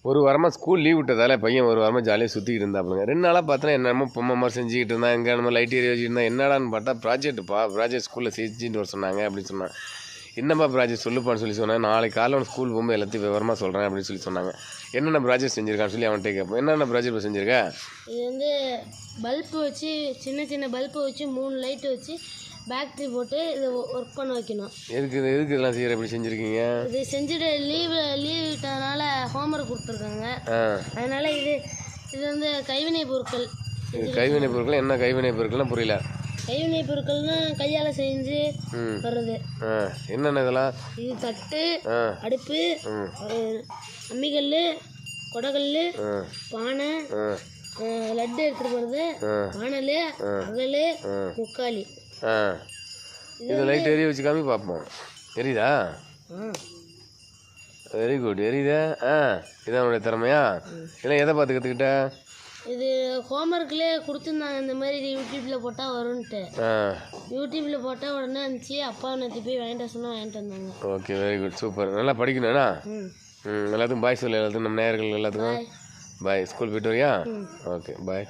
ஒரு வாரமாக school leave விட்டதால பையன் ஒரு வாரமாக ஜாலியாக சுற்றிக்கிட்டு இருந்தாப்புங்க. 2 நாளாக பார்த்தோன்னா என்னமோ பொம்மை மாதிரி செஞ்சுக்கிட்டு இருந்தான். எங்கே நம்ம லைட் ஏறி வச்சுட்டு இருந்தான். என்னடான்னு பார்த்தா ப்ராஜெக்ட் ஸ்கூலில் செஞ்சுட்டு வர சொன்னாங்க அப்படின்னு சொன்னான். என்னப்பா ப்ராஜெக்ட் சொல்லுப்பான்னு சொல்லி சொன்னேன். நாளைக்கு காலையில் அவன் ஸ்கூல் போகும்போது எல்லாத்தையும் விவரமாக சொல்கிறேன் அப்படின்னு சொல்லி சொன்னாங்க. என்னென்ன ப்ராஜெக்ட் செஞ்சுருக்கான்னு சொல்லி அவன்கிட்ட கேட்போம். என்னென்ன ப்ராஜெக்ட் செஞ்சுருக்கா? இது வந்து பல்ப்பு வச்சு சின்ன பல்ப்பு வச்சு 3 லைட்டு வச்சு பேட்டரி போட்டு இதை ஒர்க் பண்ண வைக்கணும். எதுக்கு இதெல்லாம் செய்கிற எப்படி செஞ்சுருக்கீங்க? இது செஞ்சுட்டு லீவ் விட்டதுனால ஹோம்ஒர்க் கொடுத்துருக்காங்க. அதனால் இது வந்து கைவினை பொருட்கள். இது கைவினை பொருட்கள் என்ன கைவினை பொருட்கள்லாம் புரியல. கைவினை பொருட்கள்னா கையால் செஞ்சு வர்றது. என்னென்ன இதெல்லாம்? இது தட்டு, அடுப்பு, அம்மிக்கல், கொடைக்கல், பானை, லட்டு எடுத்துகிட்டு போகிறது, வானல், அகல், முக்காலி. இது லைட் எரிய வச்சு காமி பார்ப்போம். எரியுதா? Very good. எரியுதா? இதான் உன்னுடைய திறமையா? இல்லை எதை பார்த்து கற்றுக்கிட்ட? இது ஹோம்ஒர்க்லேயே கொடுத்துருந்தாங்க, இந்த மாதிரி யூடியூப்பில் போட்டால் வரும்ன்ட்டு. யூடியூப்பில் போட்டால் உடனே இருந்துச்சு. அப்பா நேற்று போய் வாங்கிட்டு சொன்னால் வாங்கிட்டு வந்தாங்க. Okay, very good, super. நல்லா படிக்கணும்ண்ணா. எல்லாத்துக்கும் பாய் சொல்லு. எல்லாத்துக்கும் நம்ம நேயர்கள் எல்லாத்துக்கும் பாய். ஸ்கூல் போய்ட்டு வரியா? ஓகே, பாய்.